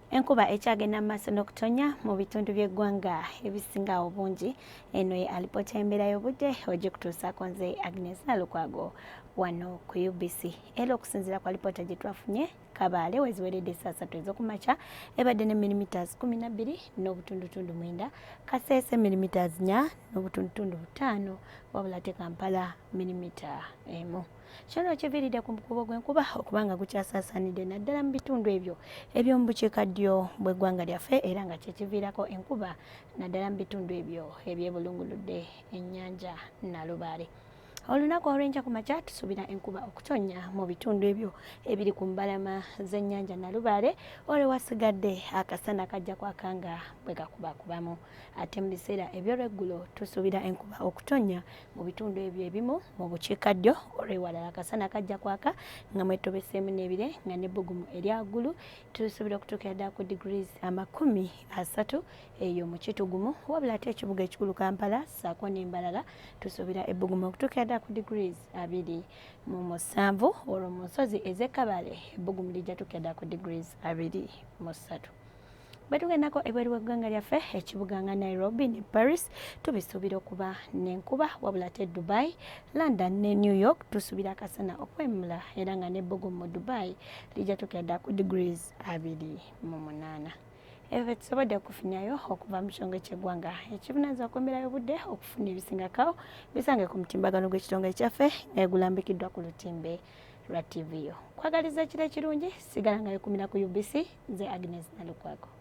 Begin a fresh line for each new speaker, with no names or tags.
Enkuba ekyagenda maaso n'okutonya mu bitundu by'eggwanga ebisinga obungi. Eno ye alipoota y'embeera y'obudde ojja kutuusaako nze Agnes Nalukwago wano ku UBC. Era okusinziira ku alipoota gye twafunye, Kabale weziweredde saa 3 ez'okumakya ebadde ne millimeters 12.9, Kasese millimeters 4.5, wabula ate Kampala millimeter 1. Kino kiviiridde ku mukubo gw'enkuba okuba nga gukyasaasaanidde naddala mu bitundu ebyo eby'omu bukiikaddyo bw'eggwanga lyaffe, era nga kyekiviirako enkuba naddala mu bitundu ebyo ebyebulunguludde ennyanja Nalubaale. Olunaku olw'enkya ku makya tusuubira enkuba okutonya mu bitundu ebyo ebiri ku mbalama z'ennyanja Nalubaale, olwewasigadde akasana kajja kwaka nga bwe gakubakubamu. Ate mu biseera eby'olweggulo tusuubira enkuba okutonya mu bitundu ebyo ebimu mu bukiikaddyo, olwewalala akasana kajja kwaka nga mwetobeseemu n'ebire nga n'ebbugumu eryaggulu tusuubira okutuukira ddala ku degrees 30 eyo mu kitugumu, wabula ate ekibuga ekikulu Kampala ssaako n'embalala tusuubira ebbugumu okutuukira ddala ku degrees 27, olwo mu nsozi ez'e Kabale ebbugumu lijja tuukira ddala ku degrees 23. Bwe tugendako ebweru w'eggwanga lyaffe, ekibuga nga Nairobi ne Paris tubisuubira okuba n'enkuba, wabula ate Dubai, London ne New York tusuubira akasana okwemula, era nga n'ebbugumu mu Dubai lijja tuukira ddala ku degrees 28. Ebyo tusobodde okufunyayo okuva mu kitongole ky'eggwanga ekivunaanyizibwa ku mbeera y'obudde okufuna ebisingako bisange ku mutimbagano gw'ekitongole kyaffe nga gulambikiddwa ku lutimbe lwa TVO. Kwagaliza ekiro ekirungi, sigala nga wekumira ku UBC, nze Agnes Nalukwago.